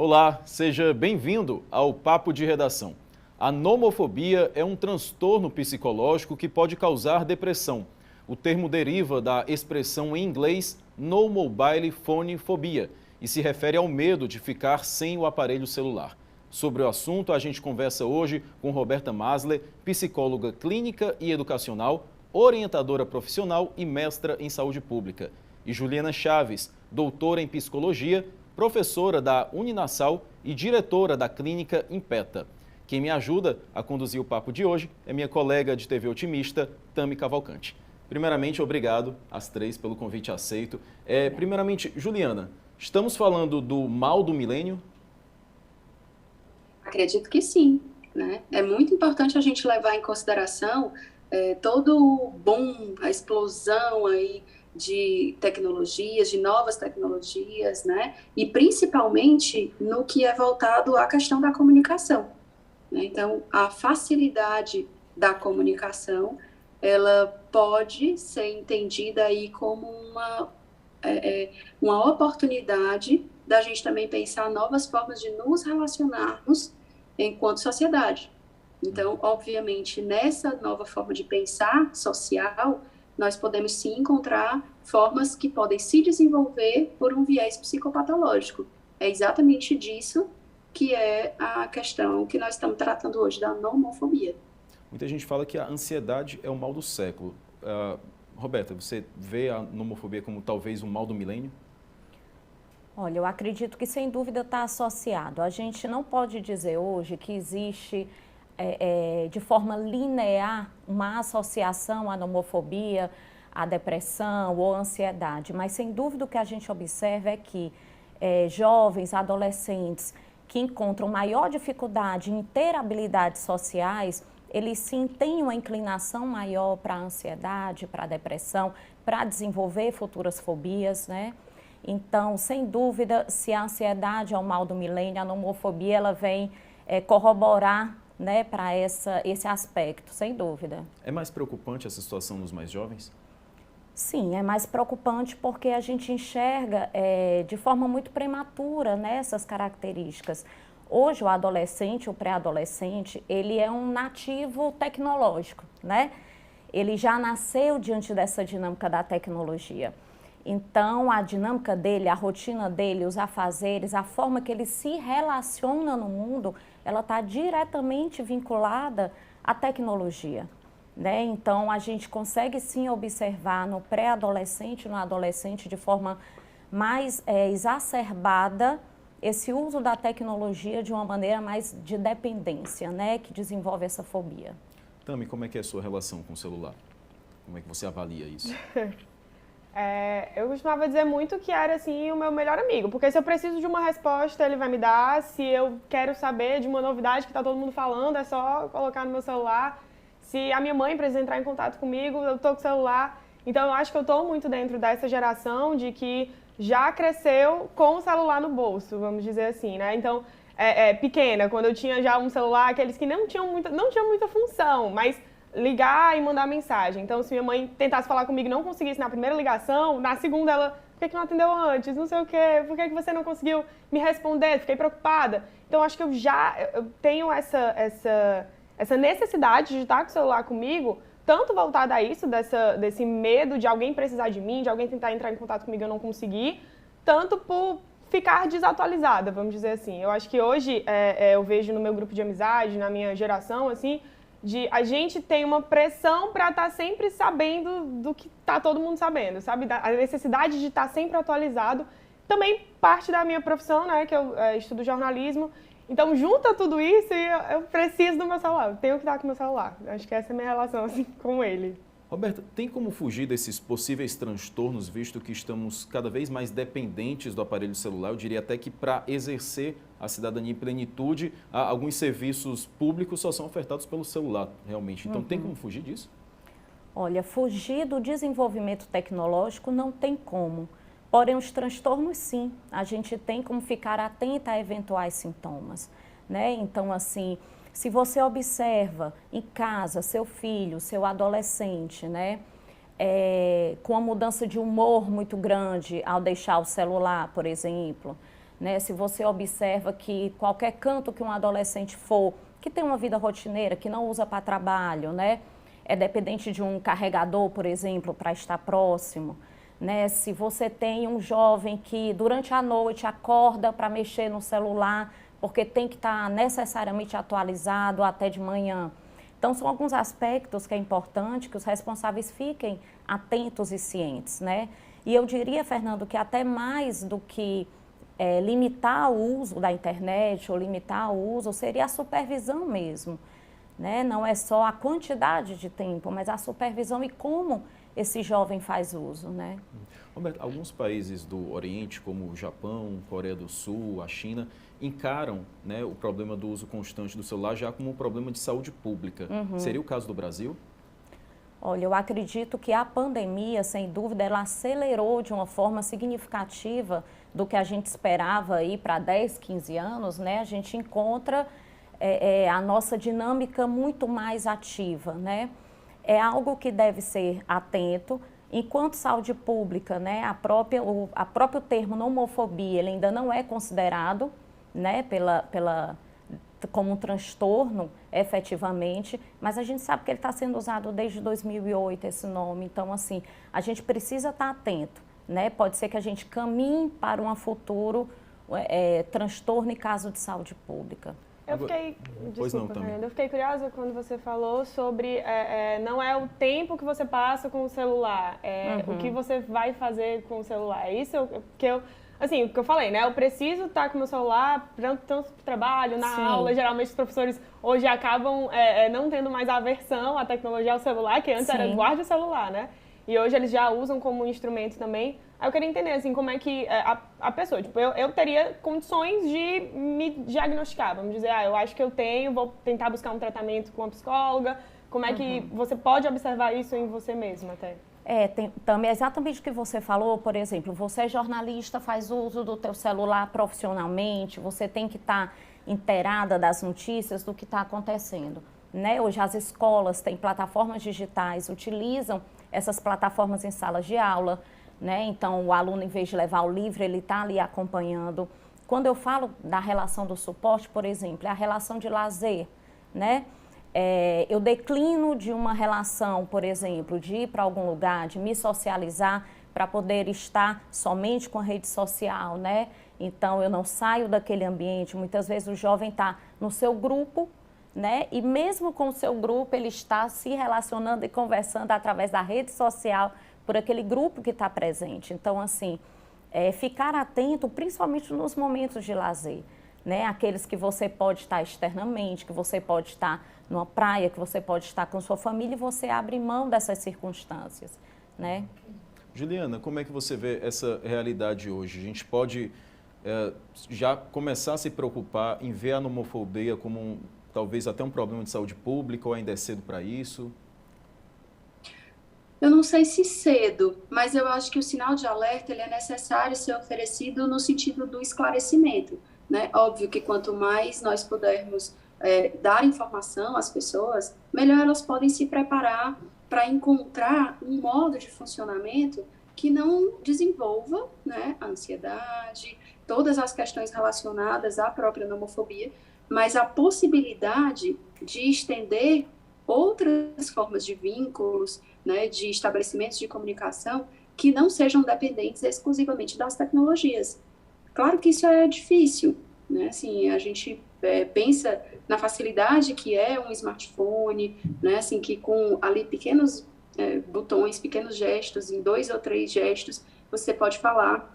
Olá, seja bem-vindo ao Papo de Redação. A nomofobia é um transtorno psicológico que pode causar depressão. O termo deriva da expressão em inglês no mobile phone phobia e se refere ao medo de ficar sem o aparelho celular. Sobre o assunto, a gente conversa hoje com Roberta Masler, psicóloga clínica e educacional, orientadora profissional e mestra em saúde pública, e Juliana Chaves, doutora em psicologia, professora da Uninasal e diretora da clínica Impeta. Quem me ajuda a conduzir o papo de hoje é minha colega de TV Otimista, Tami Cavalcante. Primeiramente, obrigado às três pelo convite aceito. Primeiramente, Juliana, estamos falando do mal do milênio? Acredito que sim, né? É muito importante a gente levar em consideração todo o boom, a explosão aí de tecnologias, de novas tecnologias, né? E principalmente no que é voltado à questão da comunicação, né? Então, a facilidade da comunicação, ela pode ser entendida aí como uma oportunidade da gente também pensar novas formas de nos relacionarmos enquanto sociedade. Então, obviamente, nessa nova forma de pensar social, nós podemos sim encontrar formas que podem se desenvolver por um viés psicopatológico. É exatamente disso que é a questão que nós estamos tratando hoje, da nomofobia. Muita gente fala que a ansiedade é o mal do século. Roberta, você vê a nomofobia como talvez um mal do milênio? Olha, eu acredito que sem dúvida está associado. A gente não pode dizer hoje que existe de forma linear uma associação à nomofobia, à depressão ou à ansiedade, mas sem dúvida o que a gente observa é que jovens, adolescentes que encontram maior dificuldade em ter habilidades sociais, eles sim têm uma inclinação maior para a ansiedade, para a depressão, para desenvolver futuras fobias, né? Então, sem dúvida, se a ansiedade é o mal do milênio, a nomofobia ela vem corroborar, né, para esse aspecto, sem dúvida. É mais preocupante essa situação nos mais jovens? Sim, é mais preocupante porque a gente enxerga de forma muito prematura, né, essas características. Hoje o adolescente, o pré-adolescente, ele é um nativo tecnológico, né? Ele já nasceu diante dessa dinâmica da tecnologia. Então, a dinâmica dele, a rotina dele, os afazeres, a forma que ele se relaciona no mundo, ela está diretamente vinculada à tecnologia, né? Então, a gente consegue sim observar no pré-adolescente, no adolescente, de forma mais exacerbada, esse uso da tecnologia de uma maneira mais de dependência, né? Que desenvolve essa fobia. Tami, como é que é a sua relação com o celular? Como é que você avalia isso? Eu costumava dizer muito que era assim o meu melhor amigo, porque se eu preciso de uma resposta, ele vai me dar. Se eu quero saber de uma novidade que está todo mundo falando, é só colocar no meu celular. Se a minha mãe precisa entrar em contato comigo, eu estou com o celular. Então eu acho que eu estou muito dentro dessa geração de que já cresceu com o celular no bolso, vamos dizer assim, né? Então, pequena, quando eu tinha já um celular, aqueles que não tinham muita função, mas ligar e mandar mensagem. Então, se minha mãe tentasse falar comigo e não conseguisse na primeira ligação, na segunda ela, por que não atendeu antes? Não sei o quê, por que você não conseguiu me responder? Fiquei preocupada. Então, acho que eu tenho essa necessidade de estar com o celular comigo, tanto voltada a isso, desse medo de alguém precisar de mim, de alguém tentar entrar em contato comigo e eu não conseguir, tanto por ficar desatualizada, vamos dizer assim. Eu acho que hoje eu vejo no meu grupo de amizade, na minha geração, assim, a gente tem uma pressão para estar sempre sabendo do que está todo mundo sabendo, sabe? A necessidade de estar sempre atualizado. Também parte da minha profissão, né, que eu estudo jornalismo. Então, junta tudo isso e eu preciso do meu celular, eu tenho que estar com o meu celular. Acho que essa é a minha relação assim, com ele. Roberta, tem como fugir desses possíveis transtornos, visto que estamos cada vez mais dependentes do aparelho celular? Eu diria até que para exercer a cidadania em plenitude, alguns serviços públicos só são ofertados pelo celular, realmente. Então, tem como fugir disso? Olha, fugir do desenvolvimento tecnológico não tem como. Porém, os transtornos, sim. A gente tem como ficar atenta a eventuais sintomas, né? Então, assim, se você observa em casa seu filho, seu adolescente, né? Com a mudança de humor muito grande ao deixar o celular, por exemplo, né? Se você observa que qualquer canto que um adolescente for, que tem uma vida rotineira, que não usa para trabalho, né? É dependente de um carregador, por exemplo, para estar próximo, né? Se você tem um jovem que durante a noite acorda para mexer no celular, porque tem que estar necessariamente atualizado até de manhã. Então, são alguns aspectos que é importante que os responsáveis fiquem atentos e cientes, né? E eu diria, Fernando, que até mais do que limitar o uso da internet ou limitar o uso, seria a supervisão mesmo, né? Não é só a quantidade de tempo, mas a supervisão e como esse jovem faz uso, né? Roberto, alguns países do Oriente, como o Japão, Coreia do Sul, a China, encaram, né, o problema do uso constante do celular já como um problema de saúde pública. Seria o caso do Brasil? Olha, eu acredito que a pandemia, sem dúvida, ela acelerou de uma forma significativa do que a gente esperava aí para 10, 15 anos, né? A gente encontra a nossa dinâmica muito mais ativa, né? É algo que deve ser atento. Enquanto saúde pública, né, o próprio termo nomofobia, ele ainda não é considerado, né, como um transtorno, efetivamente, mas a gente sabe que ele está sendo usado desde 2008, esse nome. Então, assim, a gente precisa estar atento, né? Pode ser que a gente caminhe para um futuro transtorno em caso de saúde pública. Eu fiquei curiosa quando você falou sobre não é o tempo que você passa com o celular, o que você vai fazer com o celular. É isso assim, o que eu falei, né? Eu preciso estar com o meu celular tanto para o trabalho, na aula. Geralmente os professores hoje acabam não tendo mais aversão à tecnologia, ao celular, que antes era guarda o celular, né? E hoje eles já usam como instrumento também. Aí eu queria entender, assim, como é que a pessoa, tipo, eu teria condições de me diagnosticar, vamos dizer, eu acho que eu tenho, vou tentar buscar um tratamento com uma psicóloga. Como é que você pode observar isso em você mesma até? Também exatamente o que você falou, por exemplo, você é jornalista, faz uso do teu celular profissionalmente, você tem que estar inteirada das notícias do que está acontecendo, né? Hoje as escolas têm plataformas digitais, utilizam essas plataformas em salas de aula, né? Então, o aluno, em vez de levar o livro, ele está ali acompanhando. Quando eu falo da relação do suporte, por exemplo, é a relação de lazer, né? Eu declino de uma relação, por exemplo, de ir para algum lugar, de me socializar para poder estar somente com a rede social, né? Então, eu não saio daquele ambiente. Muitas vezes o jovem está no seu grupo, né? E mesmo com o seu grupo, ele está se relacionando e conversando através da rede social por aquele grupo que está presente. Então, assim, ficar atento, principalmente nos momentos de lazer, né? Aqueles que você pode estar externamente, que você pode estar numa praia, que você pode estar com sua família e você abre mão dessas circunstâncias, né? Juliana, como é que você vê essa realidade hoje? A gente pode já começar a se preocupar em ver a nomofobia como talvez até um problema de saúde pública, ou ainda é cedo para isso? Eu não sei se cedo, mas eu acho que o sinal de alerta ele é necessário ser oferecido no sentido do esclarecimento, né? Óbvio que quanto mais nós pudermos dar informação às pessoas, melhor elas podem se preparar para encontrar um modo de funcionamento que não desenvolva, né, a ansiedade, todas as questões relacionadas à própria nomofobia, mas a possibilidade de estender outras formas de vínculos, né, de estabelecimentos de comunicação que não sejam dependentes exclusivamente das tecnologias. Claro que isso é difícil, né? Assim, a gente pensa na facilidade que é um smartphone, né? Assim, que com ali pequenos botões, pequenos gestos, em 2 ou 3 gestos, você pode falar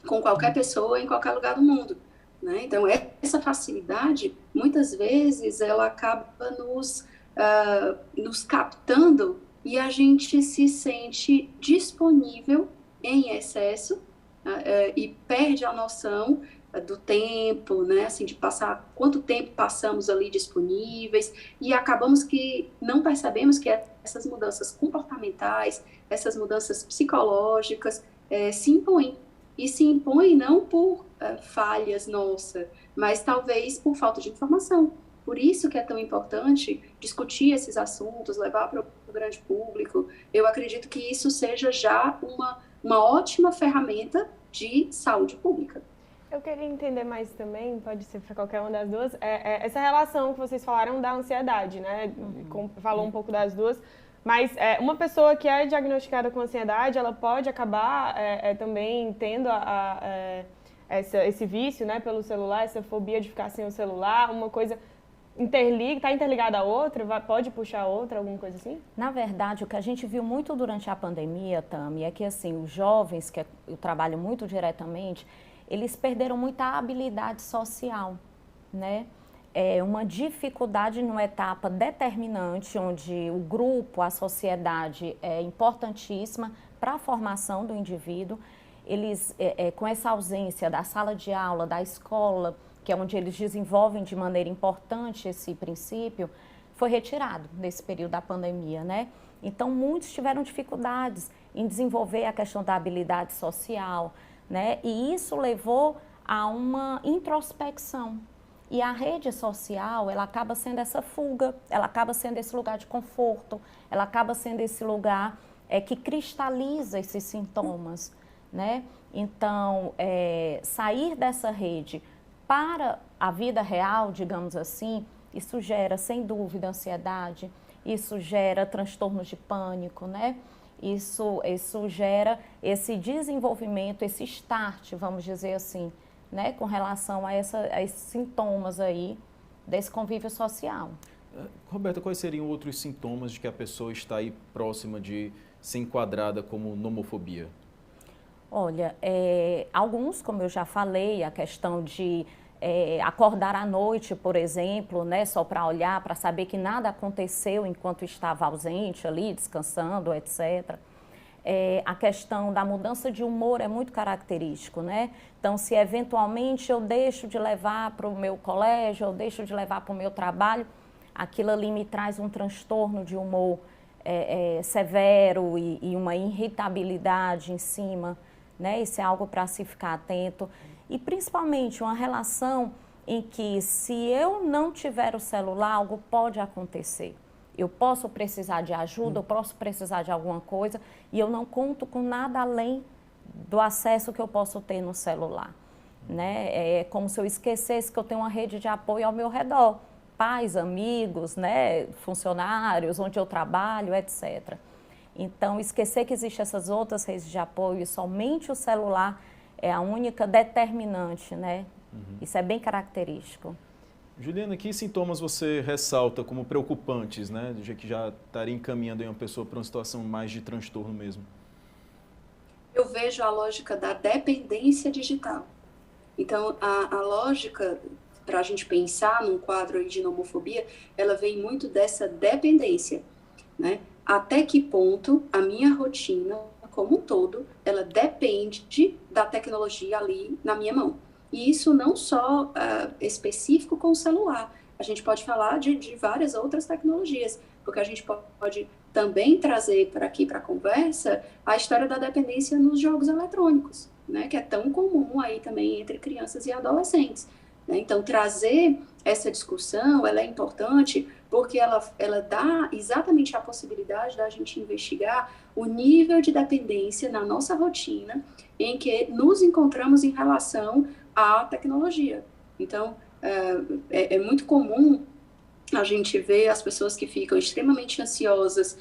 com qualquer pessoa em qualquer lugar do mundo, né? Então, essa facilidade, muitas vezes, ela acaba nos captando e a gente se sente disponível em excesso e perde a noção do tempo, né? Assim, de passar quanto tempo passamos ali disponíveis e acabamos que não percebemos que essas mudanças comportamentais, essas mudanças psicológicas se impõem. E se impõem não por falhas nossas, mas talvez por falta de informação. Por isso que é tão importante discutir esses assuntos, levar para o grande público. Eu acredito que isso seja já uma ótima ferramenta de saúde pública. Eu queria entender mais também, pode ser para qualquer uma das duas, essa relação que vocês falaram da ansiedade, né? Falou um pouco das duas, mas uma pessoa que é diagnosticada com ansiedade, ela pode acabar também tendo esse vício, né, pelo celular, essa fobia de ficar sem o celular, uma coisa está interligada à outra, pode puxar a outra, alguma coisa assim? Na verdade, o que a gente viu muito durante a pandemia, Tami, é que assim, os jovens, que eu trabalho muito diretamente, eles perderam muita habilidade social, né? É uma dificuldade numa etapa determinante, onde o grupo, a sociedade é importantíssima para a formação do indivíduo. Eles, com essa ausência da sala de aula, da escola, que é onde eles desenvolvem de maneira importante esse princípio, foi retirado nesse período da pandemia, né? Então, muitos tiveram dificuldades em desenvolver a questão da habilidade social, né? E isso levou a uma introspecção. E a rede social, ela acaba sendo essa fuga, ela acaba sendo esse lugar de conforto, ela acaba sendo esse lugar que cristaliza esses sintomas, né? Então, sair dessa rede para a vida real, digamos assim, isso gera, sem dúvida, ansiedade, isso gera transtornos de pânico, né? Isso gera esse desenvolvimento, esse start, vamos dizer assim, né? Com relação a esses sintomas aí desse convívio social. Roberta, quais seriam outros sintomas de que a pessoa está aí próxima de ser enquadrada como nomofobia? Olha, alguns, como eu já falei, a questão de acordar à noite, por exemplo, né, só para olhar, para saber que nada aconteceu enquanto estava ausente ali, descansando, etc. A questão da mudança de humor é muito característico, né? Então, se eventualmente eu deixo de levar para o meu colégio, eu deixo de levar para o meu trabalho, aquilo ali me traz um transtorno de humor severo e uma irritabilidade em cima, né? Isso é algo para se ficar atento. E principalmente uma relação em que, se eu não tiver o celular, algo pode acontecer. Eu posso precisar de ajuda, eu posso precisar de alguma coisa e eu não conto com nada além do acesso que eu posso ter no celular, né? É como se eu esquecesse que eu tenho uma rede de apoio ao meu redor, pais, amigos, né, funcionários, onde eu trabalho, etc. Então, esquecer que existem essas outras redes de apoio e somente o celular é a única determinante, né? Isso é bem característico. Juliana, que sintomas você ressalta como preocupantes, né? Que já estaria encaminhando uma pessoa para uma situação mais de transtorno mesmo? Eu vejo a lógica da dependência digital. Então, a lógica, para a gente pensar num quadro aí de nomofobia, ela vem muito dessa dependência, né? Até que ponto a minha rotina, como um todo, ela depende da tecnologia ali na minha mão. E isso não só específico com o celular. A gente pode falar de várias outras tecnologias, porque a gente pode também trazer para aqui, para a conversa, a história da dependência nos jogos eletrônicos, né, que é tão comum aí também entre crianças e adolescentes. Né? Então, trazer essa discussão, ela é importante porque ela dá exatamente a possibilidade da gente investigar o nível de dependência na nossa rotina em que nos encontramos em relação à tecnologia. Então, é muito comum a gente ver as pessoas que ficam extremamente ansiosas,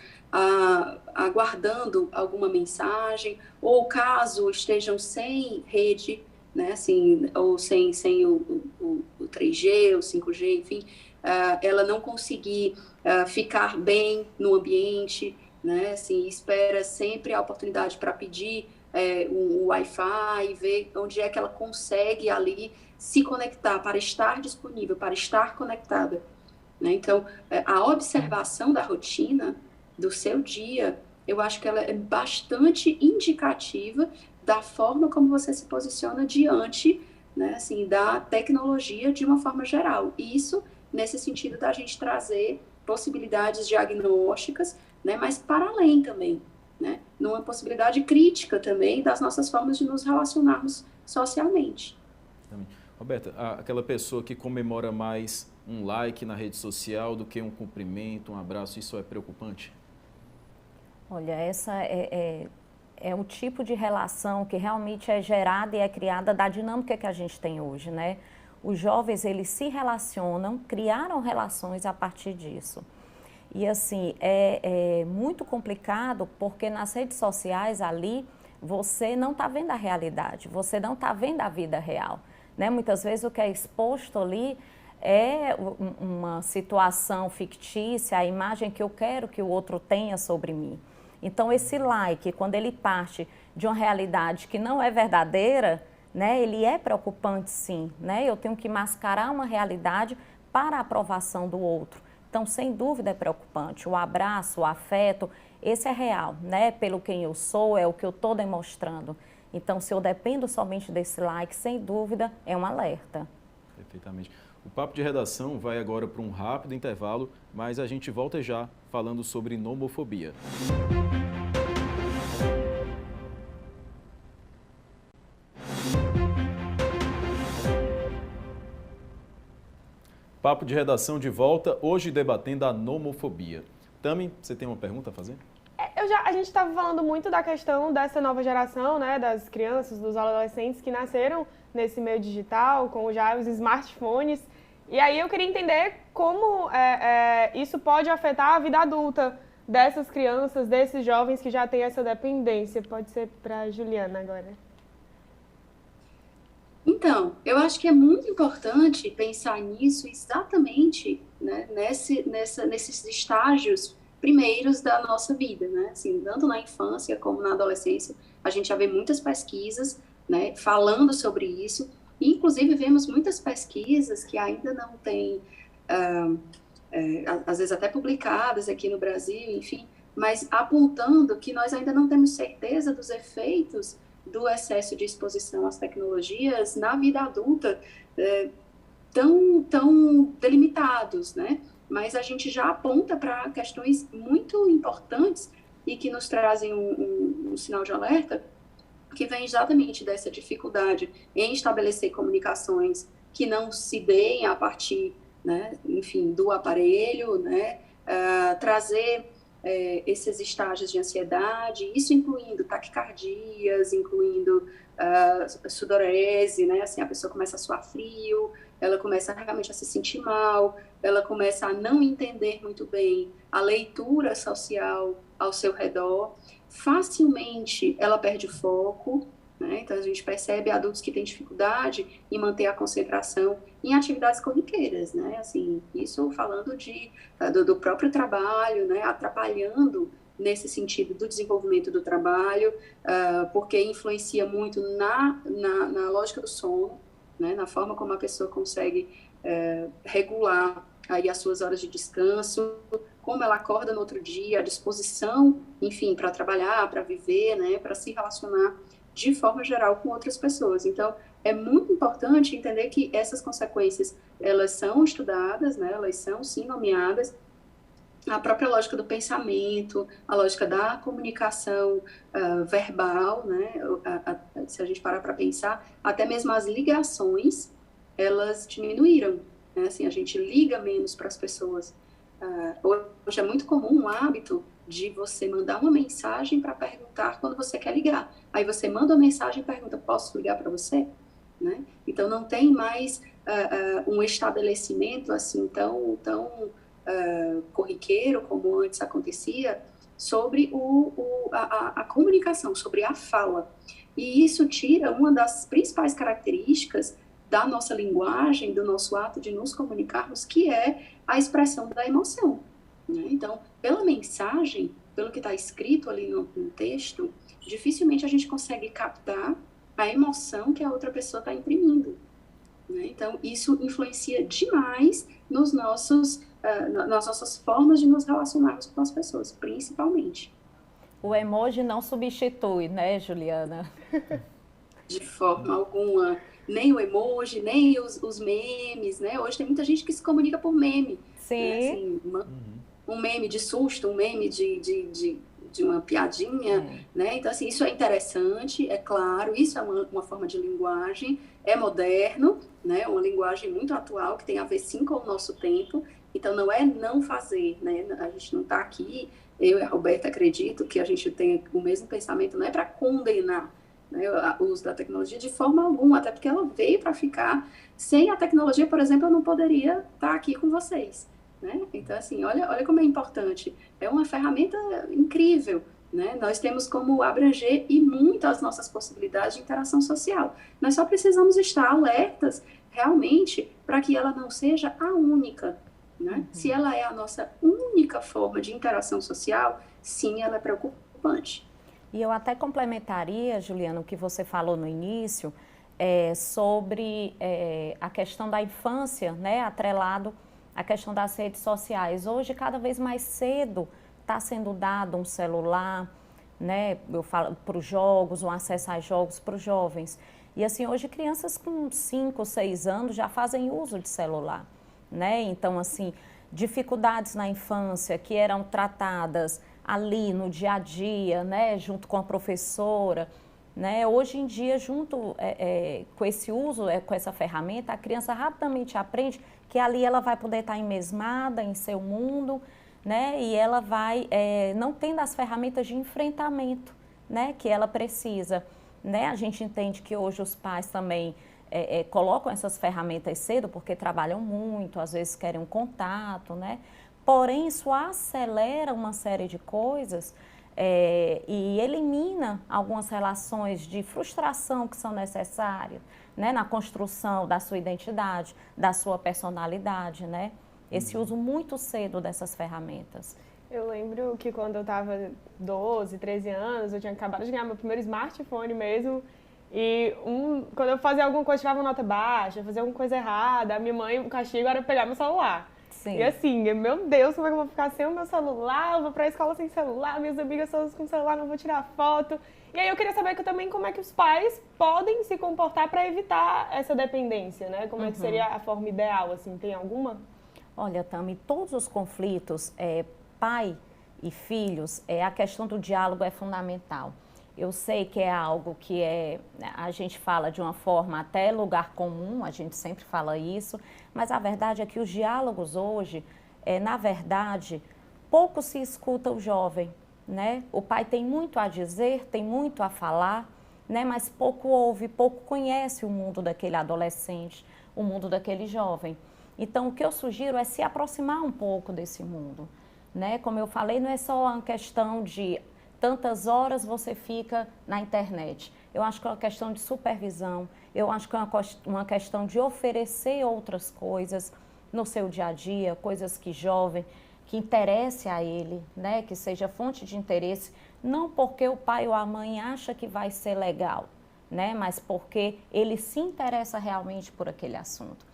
aguardando alguma mensagem, ou caso estejam sem rede, né, assim, ou sem o 3G, o 5G, enfim, ela não conseguir ficar bem no ambiente, né, assim, espera sempre a oportunidade para pedir um Wi-Fi, ver onde é que ela consegue ali se conectar, para estar disponível, para estar conectada. Né? Então, a observação da rotina do seu dia, eu acho que ela é bastante indicativa da forma como você se posiciona diante, né, assim, da tecnologia de uma forma geral. E isso, nesse sentido da gente trazer possibilidades diagnósticas, né, mas para além também, né, numa possibilidade crítica também das nossas formas de nos relacionarmos socialmente. Roberta, aquela pessoa que comemora mais um like na rede social do que um cumprimento, um abraço, isso é preocupante? Olha, essa é o tipo de relação que realmente é gerada e é criada da dinâmica que a gente tem hoje, né? Os jovens, eles se relacionam, criaram relações a partir disso. E assim, é muito complicado porque nas redes sociais ali, você não está vendo a realidade, você não está vendo a vida real, né? Muitas vezes o que é exposto ali é uma situação fictícia, a imagem que eu quero que o outro tenha sobre mim. Então, esse like, quando ele parte de uma realidade que não é verdadeira, né, ele é preocupante, sim, né? Eu tenho que mascarar uma realidade para a aprovação do outro. Então, sem dúvida, é preocupante. O abraço, o afeto, esse é real, né? Pelo quem eu sou, é o que eu estou demonstrando. Então, se eu dependo somente desse like, sem dúvida, é um alerta. Perfeitamente. O Papo de Redação vai agora para um rápido intervalo, mas a gente volta já falando sobre nomofobia. Papo de Redação de volta, hoje debatendo a nomofobia. Tami, você tem uma pergunta a fazer? A gente estava falando muito da questão dessa nova geração, né, das crianças, dos adolescentes que nasceram nesse meio digital, com já os smartphones. E aí eu queria entender como isso pode afetar a vida adulta dessas crianças, desses jovens que já têm essa dependência. Pode ser para a Juliana agora. Então, eu acho que é muito importante pensar nisso exatamente, né, nesses estágios primeiros da nossa vida, né? Assim, tanto na infância como na adolescência, a gente já vê muitas pesquisas, né, falando sobre isso. Inclusive, vemos muitas pesquisas que ainda não têm, às vezes até publicadas aqui no Brasil, enfim, mas apontando que nós ainda não temos certeza dos efeitos do excesso de exposição às tecnologias na vida adulta tão delimitados, né? Mas a gente já aponta para questões muito importantes e que nos trazem um sinal de alerta, que vem exatamente dessa dificuldade em estabelecer comunicações que não se deem a partir, né, enfim, do aparelho, né, trazer esses estágios de ansiedade, isso incluindo taquicardias, incluindo sudorese, né, assim, a pessoa começa a suar frio, ela começa realmente a se sentir mal, ela começa a não entender muito bem a leitura social ao seu redor, facilmente ela perde o foco, né? Então a gente percebe adultos que têm dificuldade em manter a concentração em atividades corriqueiras, né? Assim, isso falando do próprio trabalho, né? Atrapalhando nesse sentido do desenvolvimento do trabalho, porque influencia muito na lógica do sono, né? Na forma como a pessoa consegue regular aí as suas horas de descanso, como ela acorda no outro dia, a disposição, enfim, para trabalhar, para viver, né, para se relacionar de forma geral com outras pessoas. Então, é muito importante entender que essas consequências, elas são estudadas, né, elas são, sim, nomeadas. A própria lógica do pensamento, a lógica da comunicação verbal, né, se a gente parar para pensar, até mesmo as ligações, elas diminuíram, né, assim, a gente liga menos para as pessoas. Hoje é muito comum o hábito de você mandar uma mensagem para perguntar quando você quer ligar. Aí você manda uma mensagem e pergunta, posso ligar para você? Né? Então, não tem mais um estabelecimento assim tão corriqueiro como antes acontecia sobre a comunicação, sobre a fala. E isso tira uma das principais características da nossa linguagem, do nosso ato de nos comunicarmos, que é a expressão da emoção, né? Então, pela mensagem, pelo que está escrito ali no texto, dificilmente a gente consegue captar a emoção que a outra pessoa está imprimindo, né? Então, isso influencia demais nas nossas formas de nos relacionarmos com as pessoas, principalmente. O emoji não substitui, né, Juliana? De forma alguma. Nem o emoji, nem os memes, né? Hoje tem muita gente que se comunica por meme. Sim. Né? Assim, um meme de susto, um meme de uma piadinha, né? Então, assim, isso é interessante, é claro, isso é uma forma de linguagem, é moderno, né? Uma linguagem muito atual, que tem a ver, sim, com o nosso tempo, Então, não é não fazer, né? A gente não está aqui, eu e a Roberta acredito que a gente tem o mesmo pensamento, não é para condenar, né, o uso da tecnologia de forma alguma, até porque ela veio para ficar. Sem a tecnologia, por exemplo, eu não poderia estar aqui com vocês, né? Então, assim, olha como é importante. É uma ferramenta incrível, né? Nós temos como abranger e muito as nossas possibilidades de interação social. Nós só precisamos estar alertas realmente para que ela não seja a única, né? Se ela é a nossa única forma de interação social, sim, ela é preocupante. E eu até complementaria, Juliana, o que você falou no início, sobre a questão da infância, né, atrelado à questão das redes sociais. Hoje, cada vez mais cedo, está sendo dado um celular, né, eu falo, para os jogos, um acesso a jogos para os jovens. E assim, hoje crianças com 5, 6 anos já fazem uso de celular, né? Então, assim, dificuldades na infância que eram tratadas ali no dia a dia, né, junto com a professora, né? Hoje em dia, junto com esse uso, com essa ferramenta, a criança rapidamente aprende que ali ela vai poder estar enmesmada em seu mundo, né? E ela vai, não tendo as ferramentas de enfrentamento, né, que ela precisa, né? A gente entende que hoje os pais também colocam essas ferramentas cedo porque trabalham muito, às vezes querem um contato, né? Porém, isso acelera uma série de coisas e elimina algumas relações de frustração que são necessárias, né, na construção da sua identidade, da sua personalidade, né? Esse uso muito cedo dessas ferramentas. Eu lembro que quando eu estava 12, 13 anos, eu tinha acabado de ganhar meu primeiro smartphone mesmo. E quando eu fazia alguma coisa, tirava uma nota baixa, fazia alguma coisa errada, a minha mãe, o castigo era pegar meu celular. Sim. E assim, meu Deus, como é que eu vou ficar sem o meu celular? Eu vou pra escola sem celular, minhas amigas todas com celular, não vou tirar foto. E aí eu queria saber também como é que os pais podem se comportar para evitar essa dependência, né? Como é que seria a forma ideal, assim, tem alguma? Olha, Tami, todos os conflitos, pai e filhos, a questão do diálogo é fundamental. Eu sei que é algo que a gente fala de uma forma até lugar comum, a gente sempre fala isso, mas a verdade é que os diálogos hoje, na verdade, pouco se escuta o jovem, né? O pai tem muito a dizer, tem muito a falar, né? Mas pouco ouve, pouco conhece o mundo daquele adolescente, o mundo daquele jovem. Então, o que eu sugiro é se aproximar um pouco desse mundo, né? Como eu falei, não é só uma questão de tantas horas você fica na internet. Eu acho que é uma questão de supervisão, eu acho que é uma questão de oferecer outras coisas no seu dia a dia, coisas que interesse a ele, né? Que seja fonte de interesse, não porque o pai ou a mãe acha que vai ser legal, né? Mas porque ele se interessa realmente por aquele assunto.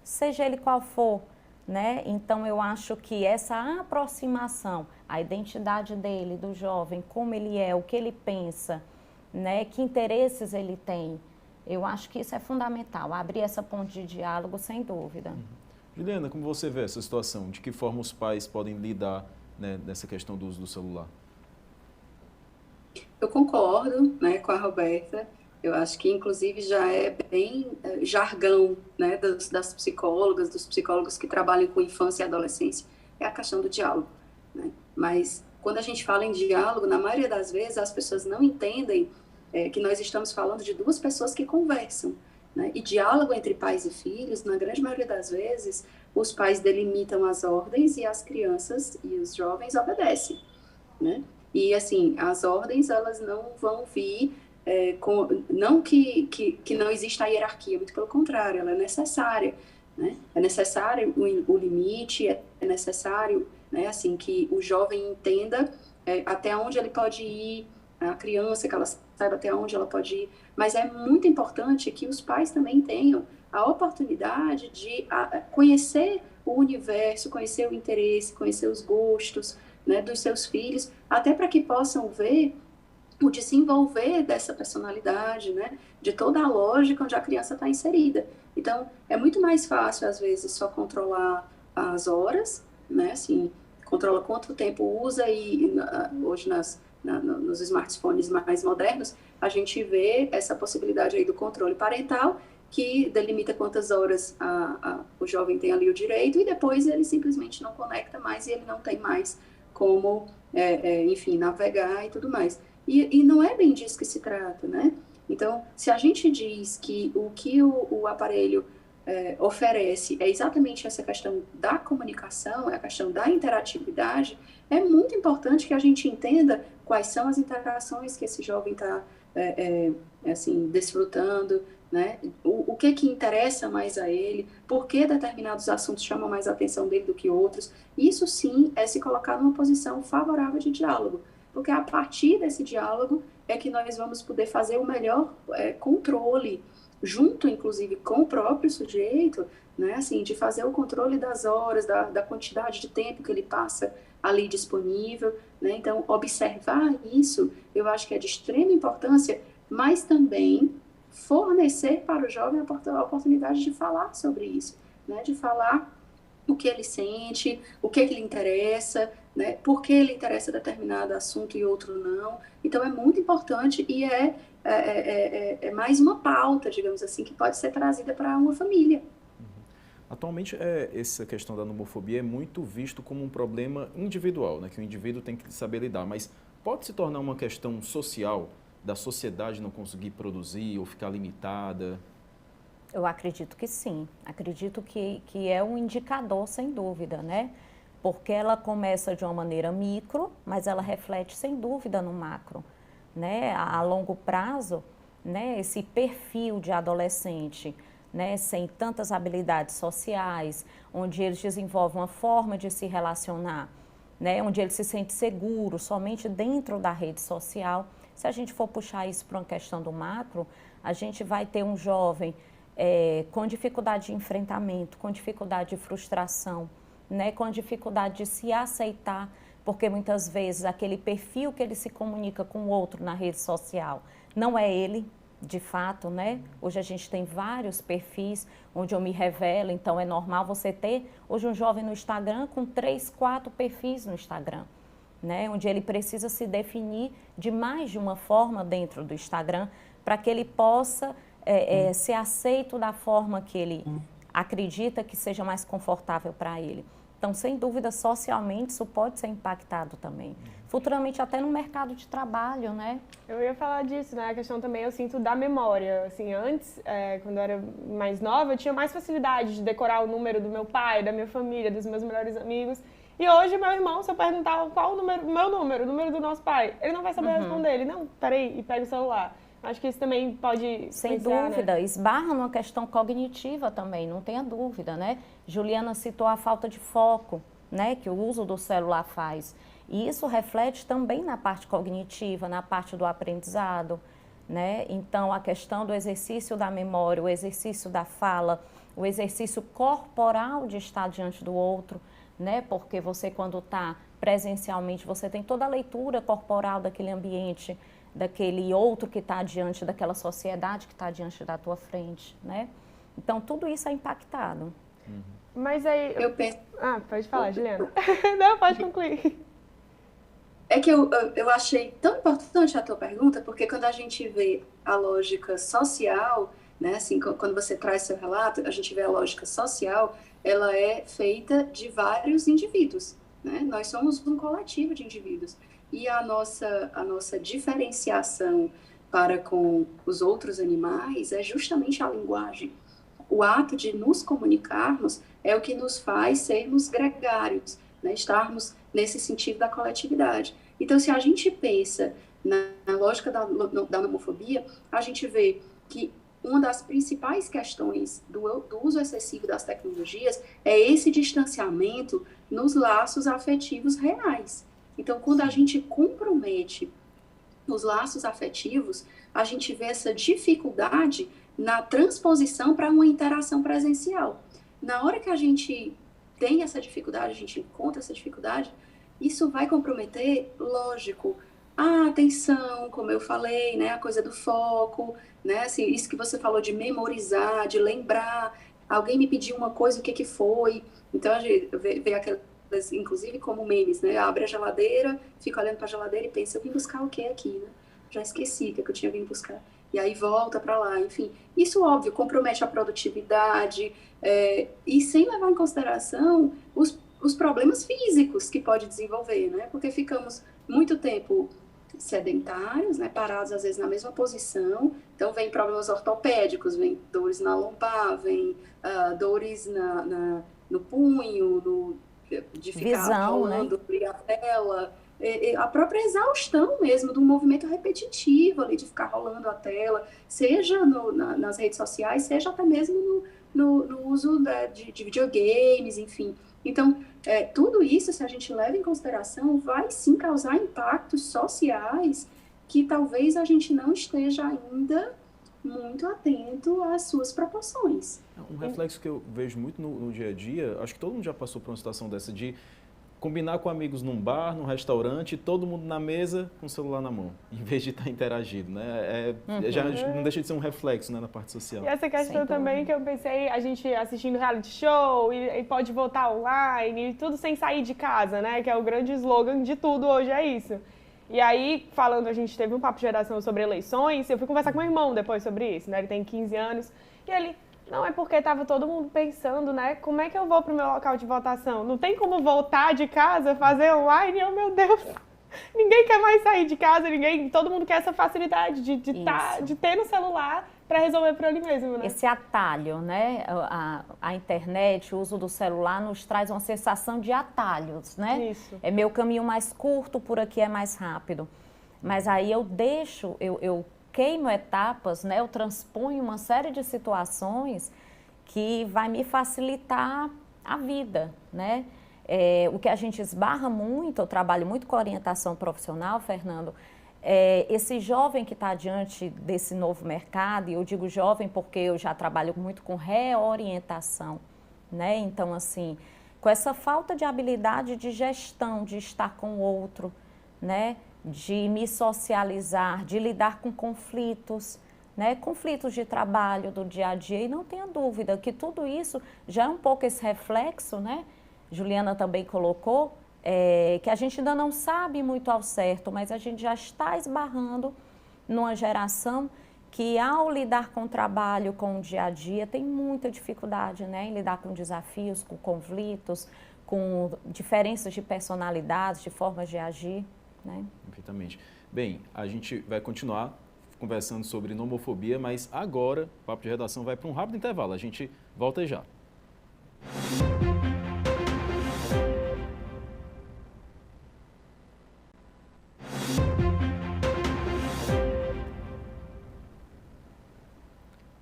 Seja ele qual for, né? Então, eu acho que essa aproximação, a identidade dele, do jovem, como ele é, o que ele pensa, né? Que interesses ele tem, eu acho que isso é fundamental, abrir essa ponte de diálogo, sem dúvida. Juliana, como você vê essa situação? De que forma os pais podem lidar, né, nessa questão do uso do celular? Eu concordo, né, com a Roberta. Eu acho que, inclusive, já é bem jargão, né, das psicólogas, dos psicólogos que trabalham com infância e adolescência, é a questão do diálogo, né? Mas, quando a gente fala em diálogo, na maioria das vezes, as pessoas não entendem que nós estamos falando de duas pessoas que conversam, né? E diálogo entre pais e filhos, na grande maioria das vezes, os pais delimitam as ordens e as crianças e os jovens obedecem, né? E, assim, as ordens, elas não vão vir... não que não exista a hierarquia, muito pelo contrário, ela é necessária, né? É necessário o limite, é necessário, né, assim, que o jovem entenda até onde ele pode ir, a criança, que ela saiba até onde ela pode ir, mas é muito importante que os pais também tenham a oportunidade de conhecer o universo, conhecer o interesse, conhecer os gostos, né, dos seus filhos, até para que possam ver o desenvolver dessa personalidade, né, de toda a lógica onde a criança está inserida. Então, é muito mais fácil, às vezes, só controlar as horas, né, assim, controla quanto tempo usa e hoje nos smartphones mais modernos, a gente vê essa possibilidade aí do controle parental que delimita quantas horas o jovem tem ali o direito, e depois ele simplesmente não conecta mais e ele não tem mais como, enfim, navegar e tudo mais. E não é bem disso que se trata, né? Então, se a gente diz que o que o aparelho oferece é exatamente essa questão da comunicação, é a questão da interatividade, é muito importante que a gente entenda quais são as interações que esse jovem está assim, desfrutando, né? O que interessa mais a ele, por que determinados assuntos chamam mais a atenção dele do que outros. Isso sim é se colocar numa posição favorável de diálogo, porque a partir desse diálogo é que nós vamos poder fazer o melhor controle, junto inclusive com o próprio sujeito, né? Assim, de fazer o controle das horas, da quantidade de tempo que ele passa ali disponível, né? Então, observar isso, eu acho que é de extrema importância, mas também fornecer para o jovem a oportunidade de falar sobre isso, né? De falar o que ele sente, o que lhe interessa, né? Por que ele interessa determinado assunto e outro não. Então, é muito importante e é mais uma pauta, digamos assim, que pode ser trazida para uma família. Atualmente, essa questão da nomofobia é muito visto como um problema individual, né? Que o indivíduo tem que saber lidar, mas pode se tornar uma questão social, da sociedade não conseguir produzir ou ficar limitada? Eu acredito que sim, acredito que é um indicador, sem dúvida, né? Porque ela começa de uma maneira micro, mas ela reflete, sem dúvida, no macro, né? A longo prazo, né, esse perfil de adolescente, né, sem tantas habilidades sociais, onde eles desenvolvem uma forma de se relacionar, né, onde ele se sente seguro somente dentro da rede social. Se a gente for puxar isso para uma questão do macro, a gente vai ter um jovem com dificuldade de enfrentamento, com dificuldade de frustração, né, com dificuldade de se aceitar, porque muitas vezes aquele perfil que ele se comunica com o outro na rede social não é ele, de fato, né? Hoje a gente tem vários perfis onde eu me revelo, então é normal você ter hoje um jovem no Instagram com 3, 4 perfis no Instagram, né? Onde ele precisa se definir de mais de uma forma dentro do Instagram para que ele possa ser aceito da forma que ele acredita que seja mais confortável para ele. Então, sem dúvida, socialmente isso pode ser impactado também. Futuramente até no mercado de trabalho, né? Eu ia falar disso, né? A questão também, eu sinto, da memória. Assim, antes, quando eu era mais nova, eu tinha mais facilidade de decorar o número do meu pai, da minha família, dos meus melhores amigos. E hoje, meu irmão, se eu perguntar qual o número do nosso pai, ele não vai saber responder. Ele, não, peraí, e pega o celular. Acho que isso também pode... Sem dúvida, né? Esbarra numa questão cognitiva também, não tenha dúvida, né? Juliana citou a falta de foco, né, que o uso do celular faz. E isso reflete também na parte cognitiva, na parte do aprendizado, né? Então, a questão do exercício da memória, o exercício da fala, o exercício corporal de estar diante do outro, né? Porque você, quando está presencialmente, você tem toda a leitura corporal daquele ambiente, daquele outro que está diante, daquela sociedade que está diante da tua frente, né? Então, tudo isso é impactado. Mas aí... Eu penso... Ah, pode falar, Juliana. Não, pode concluir. É que eu achei tão importante a tua pergunta, porque quando a gente vê a lógica social, né, assim, quando você traz seu relato, a gente vê a lógica social, ela é feita de vários indivíduos, né? Nós somos um coletivo de indivíduos. E a nossa diferenciação para com os outros animais é justamente a linguagem. O ato de nos comunicarmos é o que nos faz sermos gregários, né? Estarmos nesse sentido da coletividade. Então, se a gente pensa na lógica da nomofobia, a gente vê que uma das principais questões do uso excessivo das tecnologias é esse distanciamento nos laços afetivos reais. Então, quando a gente compromete os laços afetivos, a gente vê essa dificuldade na transposição para uma interação presencial. Na hora que a gente tem essa dificuldade, a gente encontra essa dificuldade, isso vai comprometer, lógico, a atenção, como eu falei, né, a coisa do foco, né, assim, isso que você falou de memorizar, de lembrar, alguém me pediu uma coisa, o que foi? Então, a gente vê aquela, inclusive como memes, né? Abre a geladeira, fica olhando para a geladeira e pensa, eu vim buscar o que aqui, né? Já esqueci o que eu tinha vindo buscar. e aí volta para lá, enfim. Isso, óbvio, compromete a produtividade, e sem levar em consideração os problemas físicos que pode desenvolver, né? Porque ficamos muito tempo sedentários, né, parados às vezes na mesma posição, então vem problemas ortopédicos, vem dores na lombar, vem dores no punho, de ficar Visão, rolando, né? A tela, a própria exaustão mesmo do movimento repetitivo ali, de ficar rolando a tela, seja nas redes sociais, seja até mesmo no uso de videogames, enfim. Então, tudo isso, se a gente leva em consideração, vai sim causar impactos sociais que talvez a gente não esteja ainda muito atento às suas proporções. Um reflexo que eu vejo muito no dia a dia, acho que todo mundo já passou por uma situação dessa, de combinar com amigos num bar, num restaurante, todo mundo na mesa com o celular na mão, em vez de estar interagindo, né? Já não deixa de ser um reflexo, né, na parte social. E essa questão também que eu pensei, a gente assistindo reality show e pode votar online, e tudo sem sair de casa, né? Que é o grande slogan de tudo hoje, é isso. E aí, falando, a gente teve um papo de geração sobre eleições, eu fui conversar com meu irmão depois sobre isso, né? Ele tem 15 anos, e ele... Não, é porque estava todo mundo pensando, né? Como é que eu vou para o meu local de votação? Não tem como voltar de casa, fazer online? Oh, meu Deus! Ninguém quer mais sair de casa, todo mundo quer essa facilidade de ter no celular para resolver por ele mesmo, né? Esse atalho, né? A internet, o uso do celular nos traz uma sensação de atalhos, né? Isso. É meu caminho mais curto, por aqui é mais rápido. Mas aí eu queimo etapas, né? Eu transponho uma série de situações que vai me facilitar a vida, né? O que a gente esbarra muito, eu trabalho muito com orientação profissional, Fernando, esse jovem que está diante desse novo mercado, e eu digo jovem porque eu já trabalho muito com reorientação, né? Então, assim, com essa falta de habilidade de gestão, de estar com o outro, né? De me socializar, de lidar com conflitos, né? Conflitos de trabalho do dia a dia, e não tenha dúvida que tudo isso já é um pouco esse reflexo, né? Juliana também colocou, que a gente ainda não sabe muito ao certo, mas a gente já está esbarrando numa geração que, ao lidar com o trabalho, com o dia a dia, tem muita dificuldade, né? Em lidar com desafios, com conflitos, com diferenças de personalidades, de formas de agir. Né? Perfeitamente. Bem, a gente vai continuar conversando sobre nomofobia, mas agora o Papo de Redação vai para um rápido intervalo. A gente volta já.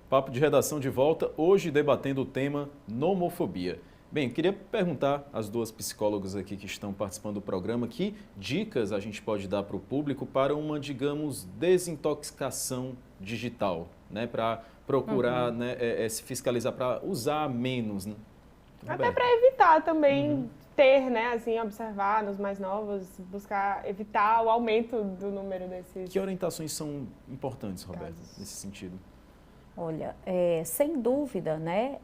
Papo de Redação de volta, hoje debatendo o tema nomofobia. Bem, queria perguntar às duas psicólogas aqui que estão participando do programa, que dicas a gente pode dar para o público para uma, digamos, desintoxicação digital, né? Para procurar se fiscalizar, para usar menos. Né? Até para evitar também ter, né, assim, observar nos mais novos, buscar evitar o aumento do número desses... Que orientações são importantes, Roberta, nesse sentido? Olha, sem dúvida, né,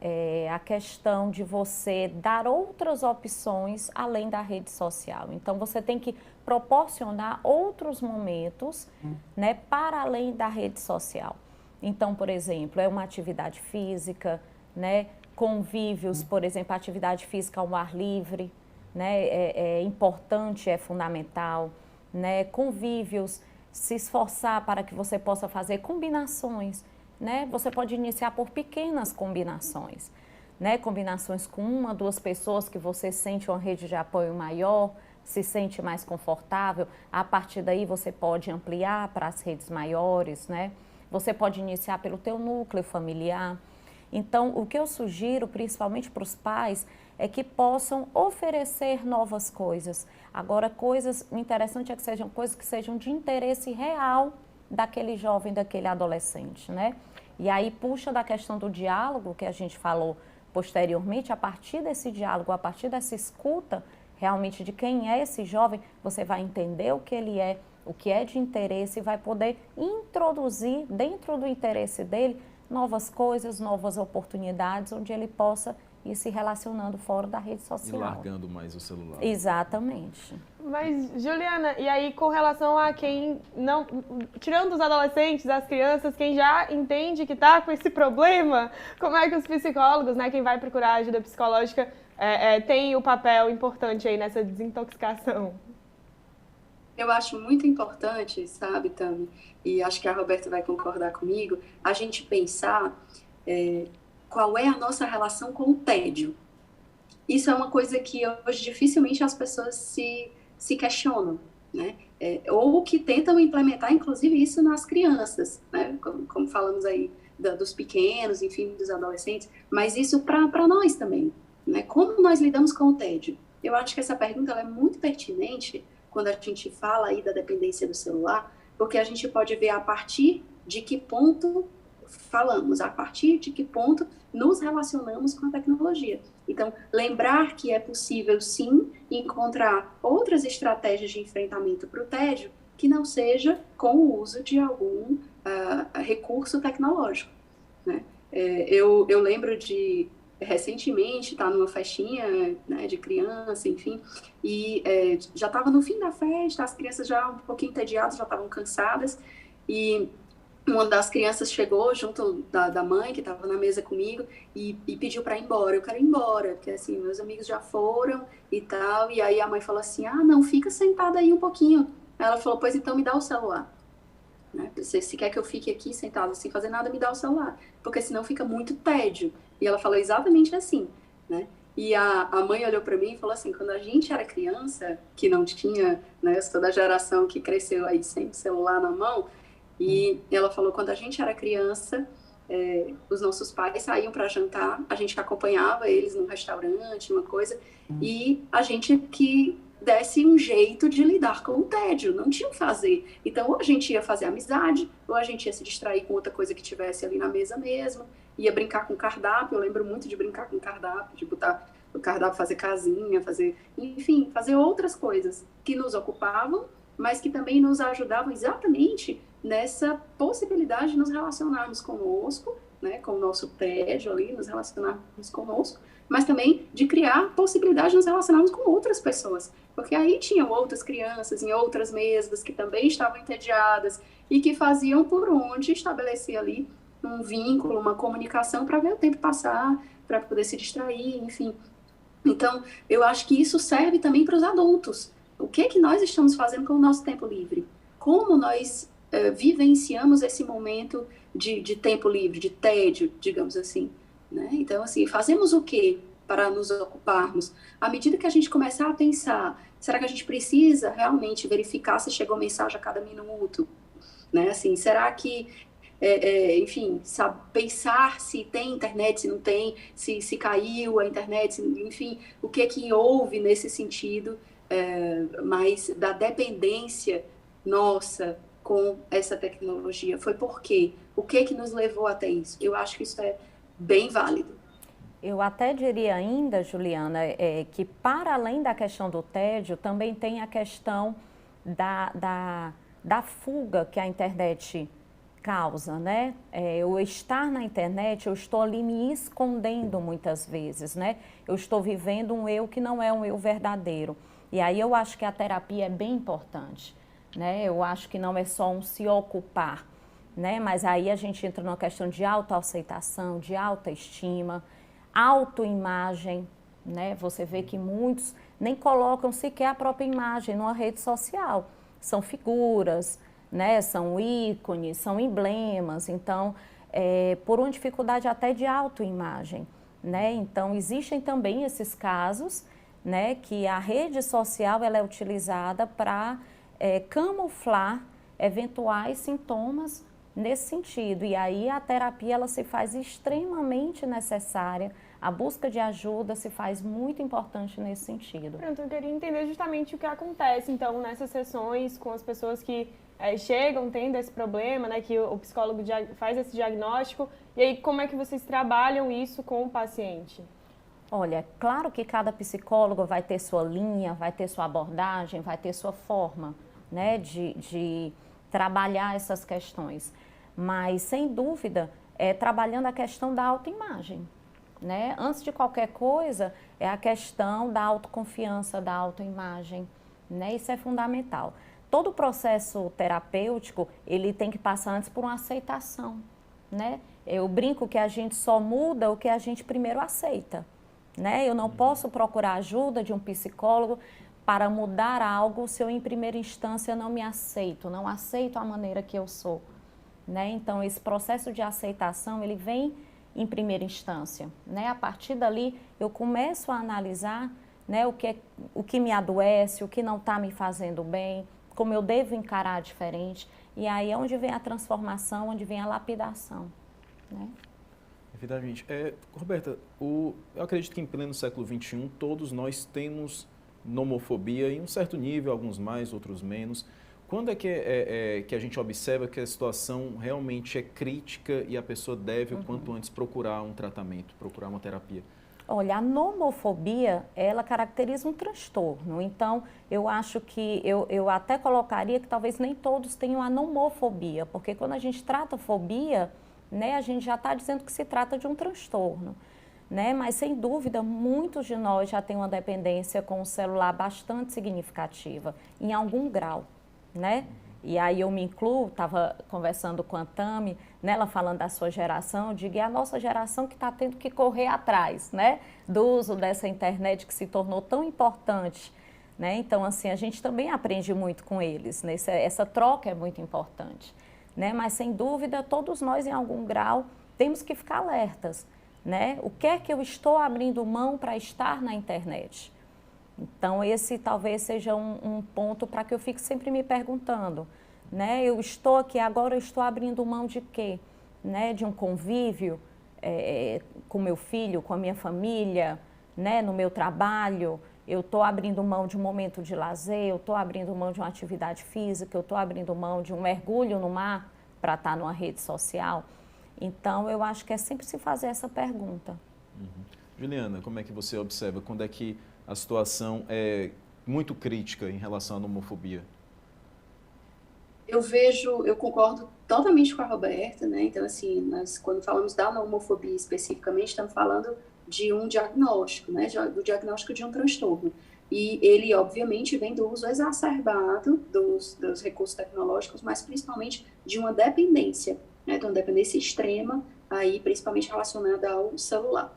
a questão de você dar outras opções além da rede social. Então, você tem que proporcionar outros momentos, né, para além da rede social. Então, por exemplo, é uma atividade física, né, convívios, por exemplo, atividade física ao ar livre, né, é importante, é fundamental, né, convívios, se esforçar para que você possa fazer combinações. Né? Você pode iniciar por pequenas combinações, né? Combinações com uma, duas pessoas que você sente uma rede de apoio maior, se sente mais confortável. A partir daí você pode ampliar para as redes maiores, né? Você pode iniciar pelo teu núcleo familiar. Então, o que eu sugiro, principalmente para os pais, é que possam oferecer novas coisas. Agora, o interessante é que sejam coisas que sejam de interesse real daquele jovem, daquele adolescente, né? E aí puxa da questão do diálogo que a gente falou posteriormente, a partir desse diálogo, a partir dessa escuta realmente de quem é esse jovem, você vai entender o que ele é, o que é de interesse e vai poder introduzir dentro do interesse dele novas coisas, novas oportunidades, onde ele possa e se relacionando fora da rede E social. largando mais o celular. Exatamente. Mas, Juliana, e aí com relação a quem não... Tirando os adolescentes, as crianças, quem já entende que está com esse problema, como é que os psicólogos, né, quem vai procurar ajuda psicológica, tem o papel importante aí nessa desintoxicação? Eu acho muito importante, sabe, Tami, e acho que a Roberta vai concordar comigo, a gente pensar qual é a nossa relação com o tédio. Isso é uma coisa que hoje dificilmente as pessoas se questionam, né? Ou que tentam implementar, inclusive, isso nas crianças, né? Como falamos aí dos pequenos, enfim, dos adolescentes, mas isso para nós também, né? Como nós lidamos com o tédio? Eu acho que essa pergunta ela é muito pertinente quando a gente fala aí da dependência do celular, porque a gente pode ver a partir de que ponto falamos, a partir de que ponto nos relacionamos com a tecnologia. Então, lembrar que é possível, sim, encontrar outras estratégias de enfrentamento para o tédio que não seja com o uso de algum recurso tecnológico, né? Eu lembro de, recentemente, estar numa festinha, né, de criança, enfim, e já estava no fim da festa, as crianças já um pouquinho entediadas, já estavam cansadas, e uma das crianças chegou junto da mãe, que estava na mesa comigo, e pediu para ir embora. Eu quero ir embora, porque assim, meus amigos já foram e tal. E aí a mãe falou assim, não, fica sentada aí um pouquinho. Aí ela falou, pois então me dá o celular. Né? Se quer que eu fique aqui sentada sem fazer nada, me dá o celular. Porque senão fica muito tédio. E ela falou exatamente assim, né? E a mãe olhou para mim e falou assim, quando a gente era criança, que não tinha, né, toda a geração que cresceu aí sem celular na mão, e ela falou, quando a gente era criança, os nossos pais saíam para jantar, a gente acompanhava eles num restaurante, uma coisa, e a gente que desse um jeito de lidar com o tédio, não tinha o que fazer. Então, ou a gente ia fazer amizade, ou a gente ia se distrair com outra coisa que tivesse ali na mesa mesmo, ia brincar com cardápio, eu lembro muito de brincar com cardápio, de botar o cardápio, fazer casinha, enfim, fazer outras coisas que nos ocupavam, mas que também nos ajudavam exatamente nessa possibilidade de nos relacionarmos conosco, né, com o nosso tédio ali, nos relacionarmos conosco, mas também de criar possibilidade de nos relacionarmos com outras pessoas, porque aí tinham outras crianças em outras mesas que também estavam entediadas e que faziam por onde estabelecer ali um vínculo, uma comunicação para ver o tempo passar, para poder se distrair, enfim. Então, eu acho que isso serve também para os adultos. O que nós estamos fazendo com o nosso tempo livre? Como nós vivenciamos esse momento de tempo livre, de tédio, digamos assim, né? Então, assim, fazemos o que para nos ocuparmos? À medida que a gente começar a pensar, será que a gente precisa realmente verificar se chegou mensagem a cada minuto? Né? Assim, será que, enfim, sabe, pensar se tem internet, se não tem, se caiu a internet, enfim, o que houve nesse sentido, mas da dependência nossa com essa tecnologia? Foi por quê? O que nos levou até isso? Eu acho que isso é bem válido. Eu até diria ainda, Juliana, que para além da questão do tédio, também tem a questão da fuga que a internet causa, né? Eu estar na internet, eu estou ali me escondendo muitas vezes, né? Eu estou vivendo um eu que não é um eu verdadeiro. E aí eu acho que a terapia é bem importante, né? Eu acho que não é só um se ocupar, né? Mas aí a gente entra numa questão de autoaceitação, de autoestima, autoimagem, né? Você vê que muitos nem colocam sequer a própria imagem numa rede social. São figuras, né? São ícones, são emblemas, então, por uma dificuldade até de autoimagem, né? Então, existem também esses casos, né, que a rede social ela é utilizada para camuflar eventuais sintomas nesse sentido. E aí a terapia ela se faz extremamente necessária, a busca de ajuda se faz muito importante nesse sentido. Pronto, eu queria entender justamente o que acontece, então, nessas sessões com as pessoas que chegam tendo esse problema, né, que o psicólogo faz esse diagnóstico, e aí como é que vocês trabalham isso com o paciente? Olha, claro que cada psicólogo vai ter sua linha, vai ter sua abordagem, vai ter sua forma, né, de trabalhar essas questões. Mas, sem dúvida, trabalhando a questão da autoimagem, né? Antes de qualquer coisa, é a questão da autoconfiança, da autoimagem, né? Isso é fundamental. Todo o processo terapêutico, ele tem que passar antes por uma aceitação, né? Eu brinco que a gente só muda o que a gente primeiro aceita, né? Eu não posso procurar ajuda de um psicólogo para mudar algo se eu, em primeira instância, não me aceito, não aceito a maneira que eu sou, né? Então, esse processo de aceitação, ele vem em primeira instância, né? A partir dali, eu começo a analisar, né, o que me adoece, o que não está me fazendo bem, como eu devo encarar diferente. E aí é onde vem a transformação, onde vem a lapidação, né? Evidentemente. Roberta, eu acredito que em pleno século XXI, todos nós temos nomofobia em um certo nível, alguns mais, outros menos. Quando é que a gente observa que a situação realmente é crítica e a pessoa deve, o quanto antes, procurar um tratamento, procurar uma terapia? Olha, a nomofobia, ela caracteriza um transtorno. Então, eu acho que eu até colocaria que talvez nem todos tenham a nomofobia, porque quando a gente trata fobia, né, a gente já está dizendo que se trata de um transtorno, né? Mas, sem dúvida, muitos de nós já têm uma dependência com o celular bastante significativa, em algum grau, né? E aí eu me incluo, estava conversando com a Tami, né, ela falando da sua geração, eu digo, é a nossa geração que está tendo que correr atrás, né, do uso dessa internet que se tornou tão importante, né? Então, assim, a gente também aprende muito com eles, né? Essa troca é muito importante, né? Mas, sem dúvida, todos nós, em algum grau, temos que ficar alertas, né? O que é que eu estou abrindo mão para estar na internet? Então, esse talvez seja um ponto para que eu fique sempre me perguntando, né? Eu estou aqui agora, eu estou abrindo mão de quê? Né? De um convívio com meu filho, com a minha família, né? No meu trabalho, eu estou abrindo mão de um momento de lazer, eu estou abrindo mão de uma atividade física, eu estou abrindo mão de um mergulho no mar para estar numa rede social. Então, eu acho que é sempre se fazer essa pergunta. Juliana, como é que você observa? Quando é que a situação é muito crítica em relação à nomofobia? Eu concordo totalmente com a Roberta, né? Então, assim, quando falamos da nomofobia especificamente, estamos falando de um diagnóstico, né? Do diagnóstico de um transtorno. E ele, obviamente, vem do uso exacerbado dos recursos tecnológicos, mas principalmente de uma dependência, né? De uma dependência extrema, aí, principalmente relacionada ao celular.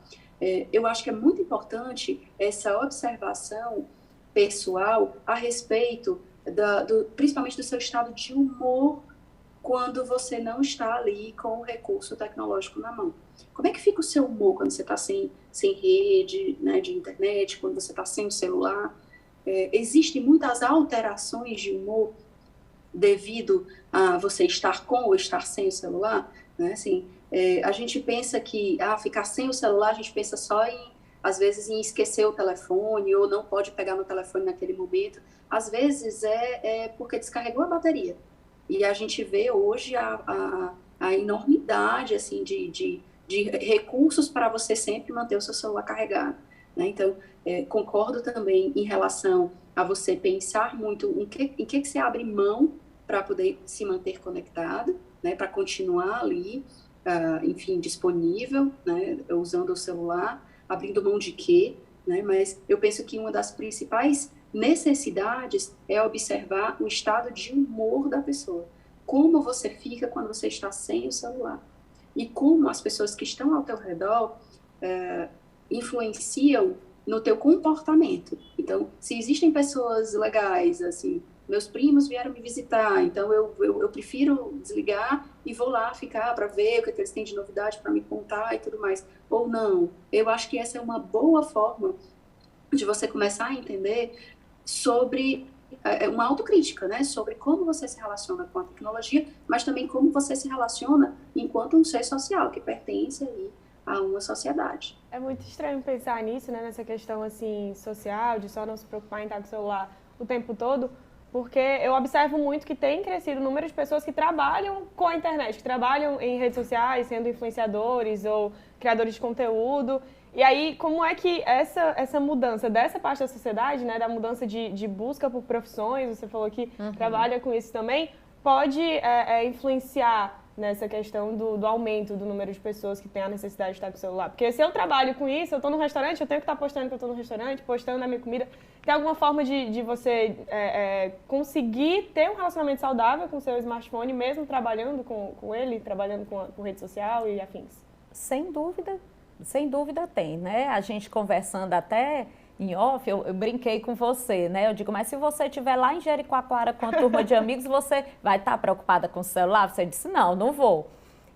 Eu acho que é muito importante essa observação pessoal a respeito principalmente do seu estado de humor quando você não está ali com o recurso tecnológico na mão. Como é que fica o seu humor quando você está sem rede, né, de internet, quando você está sem o celular? Existem muitas alterações de humor devido a você estar com ou estar sem o celular, né? Assim, a gente pensa que ficar sem o celular, a gente pensa só às vezes em esquecer o telefone ou não pode pegar no telefone naquele momento. Às vezes é porque descarregou a bateria. E a gente vê hoje a enormidade assim, de recursos para você sempre manter o seu celular carregado, né? Então, concordo também em relação a você pensar muito em que você abre mão para poder se manter conectado, né? Para continuar ali, enfim, disponível, né? Usando o celular, abrindo mão de quê, né? Mas eu penso que uma das principais necessidades é observar o estado de humor da pessoa. Como você fica quando você está sem o celular. E como as pessoas que estão ao teu redor influenciam no teu comportamento. Então, se existem pessoas legais, assim, meus primos vieram me visitar, então eu prefiro desligar e vou lá ficar para ver o que eles têm de novidade para me contar e tudo mais. Ou não. Eu acho que essa é uma boa forma de você começar a entender sobre uma autocrítica, né? Sobre como você se relaciona com a tecnologia, mas também como você se relaciona enquanto um ser social que pertence aí a uma sociedade. É muito estranho pensar nisso, né? Nessa questão assim social, de só não se preocupar em estar com o celular o tempo todo, porque eu observo muito que tem crescido o número de pessoas que trabalham com a internet, que trabalham em redes sociais, sendo influenciadores ou criadores de conteúdo. E aí, como é que essa mudança dessa parte da sociedade, né, da mudança de busca por profissões, você falou que trabalha com isso também, pode influenciar nessa questão do aumento do número de pessoas que têm a necessidade de estar com o celular. Porque se eu trabalho com isso, eu estou no restaurante, eu tenho que estar postando que eu estou no restaurante, postando a minha comida. Tem alguma forma de você conseguir ter um relacionamento saudável com o seu smartphone, mesmo trabalhando com ele, trabalhando com rede social e afins? Sem dúvida tem, né? A gente conversando até em off, eu brinquei com você, né? Eu digo, mas se você estiver lá em Jericoacoara com a turma de amigos, você vai estar preocupada com o celular? Você disse, não vou.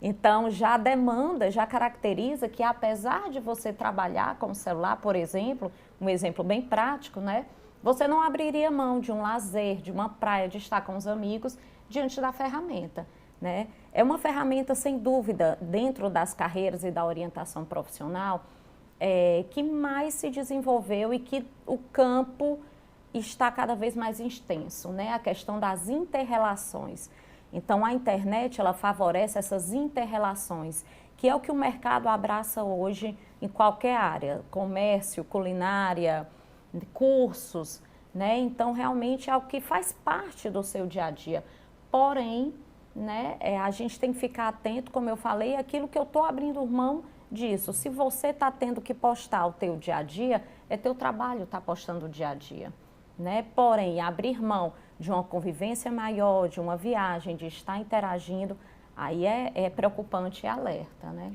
Então, já a demanda, já caracteriza que apesar de você trabalhar com o celular, por exemplo, um exemplo bem prático, né? Você não abriria mão de um lazer, de uma praia, de estar com os amigos diante da ferramenta, né? É uma ferramenta, sem dúvida, dentro das carreiras e da orientação profissional, que mais se desenvolveu e que o campo está cada vez mais extenso, né? A questão das inter-relações. Então, a internet, ela favorece essas inter-relações, que é o que o mercado abraça hoje em qualquer área, comércio, culinária, cursos, né? Então, realmente é o que faz parte do seu dia a dia. Porém, né, a gente tem que ficar atento, como eu falei, aquilo que eu estou abrindo mão disso. Se você está tendo que postar o teu dia a dia, é teu trabalho estar postando o dia a dia, né? Porém, abrir mão de uma convivência maior, de uma viagem, de estar interagindo, aí é preocupante e alerta, né?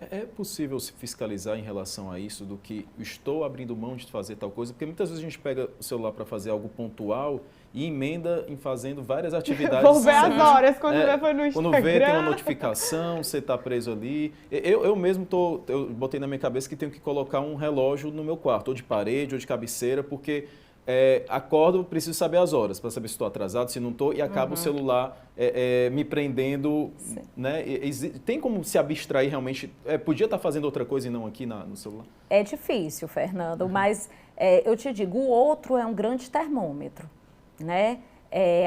É possível se fiscalizar em relação a isso, do que estou abrindo mão de fazer tal coisa? Porque muitas vezes a gente pega o celular para fazer algo pontual e emenda em fazendo várias atividades. Vou ver as horas quando foi no Instagram. Quando vê, tem uma notificação, você está preso ali. Eu mesmo eu botei na minha cabeça que tenho que colocar um relógio no meu quarto, ou de parede, ou de cabeceira, porque acordo, preciso saber as horas, para saber se estou atrasado, se não estou, e acaba o celular me prendendo. Né? Tem como se abstrair realmente? Podia estar fazendo outra coisa e não aqui no celular? É difícil, Fernando, mas eu te digo, o outro é um grande termômetro, né?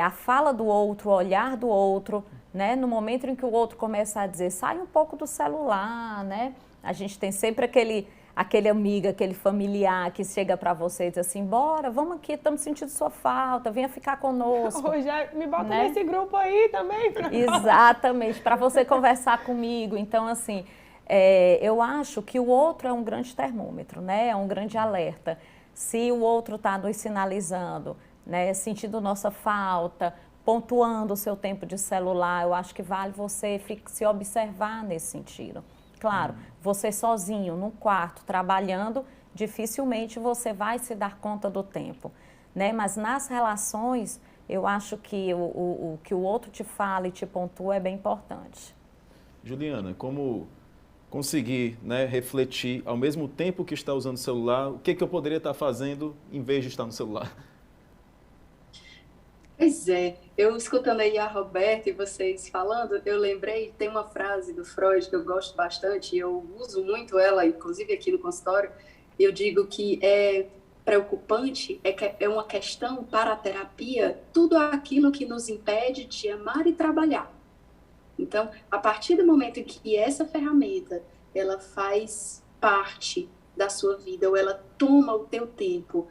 A fala do outro, o olhar do outro, né? No momento em que o outro começa a dizer, sai um pouco do celular, né? A gente tem sempre aquele amigo, aquele familiar que chega para você e diz assim, bora, vamos aqui, estamos sentindo sua falta, venha ficar conosco. Rogério, me bota né? nesse grupo aí também. Exatamente, para você conversar comigo. Então, assim, eu acho que o outro é um grande termômetro, né? É um grande alerta. Se o outro está nos sinalizando, né, sentindo nossa falta, pontuando o seu tempo de celular, eu acho que vale você se observar nesse sentido. Claro, você sozinho, num quarto, trabalhando, dificilmente você vai se dar conta do tempo, né? Mas nas relações, eu acho que o que o outro te fala e te pontua é bem importante. Juliana, como conseguir, né, refletir ao mesmo tempo que está usando o celular, o que eu poderia estar fazendo em vez de estar no celular? Pois é, eu escutando aí a Roberta e vocês falando, eu lembrei, tem uma frase do Freud que eu gosto bastante, e eu uso muito ela, inclusive aqui no consultório, eu digo que é preocupante, é uma questão para a terapia, tudo aquilo que nos impede de amar e trabalhar. Então, a partir do momento em que essa ferramenta, ela faz parte da sua vida, ou ela toma o teu tempo,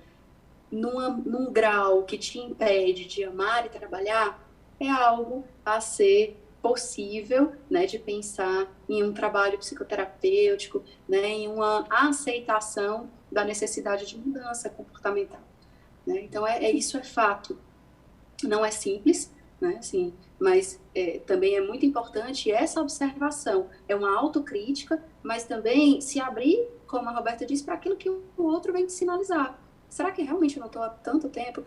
num grau que te impede de amar e trabalhar, é algo a ser possível, né, de pensar em um trabalho psicoterapêutico, né, em uma aceitação da necessidade de mudança comportamental. Né? Então, isso é fato. Não é simples, né, assim, mas também é muito importante essa observação. É uma autocrítica, mas também se abrir, como a Roberta disse, para aquilo que o outro vem te sinalizar. Será que realmente eu não estou há tanto tempo?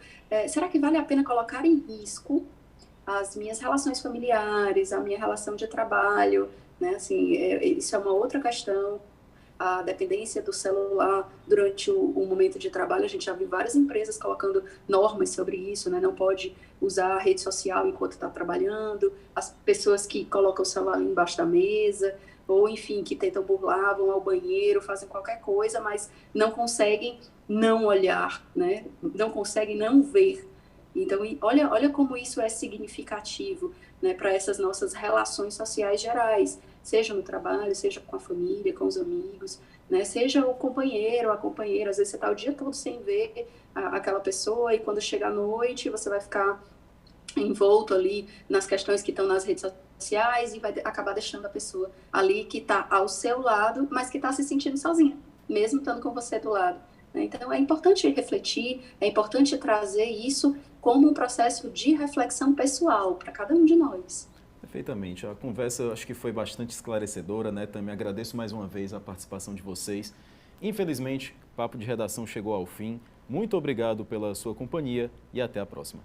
Será que vale a pena colocar em risco as minhas relações familiares, a minha relação de trabalho? Né? Assim, isso é uma outra questão. A dependência do celular durante o momento de trabalho, a gente já viu várias empresas colocando normas sobre isso, né? Não pode usar a rede social enquanto está trabalhando, as pessoas que colocam o celular embaixo da mesa, ou enfim, que tentam burlar, vão ao banheiro, fazem qualquer coisa, mas não conseguem não olhar, né? Não conseguem não ver. Então, olha como isso é significativo, né, para essas nossas relações sociais gerais, seja no trabalho, seja com a família, com os amigos, né, seja o companheiro, a companheira. Às vezes você está o dia todo sem ver aquela pessoa e quando chega à noite você vai ficar envolto ali nas questões que estão nas redes sociais e vai acabar deixando a pessoa ali que está ao seu lado, mas que está se sentindo sozinha, mesmo estando com você do lado. Então, é importante refletir, é importante trazer isso como um processo de reflexão pessoal para cada um de nós. Perfeitamente. A conversa acho que foi bastante esclarecedora, né? Também agradeço mais uma vez a participação de vocês. Infelizmente, o Papo de Redação chegou ao fim. Muito obrigado pela sua companhia e até a próxima.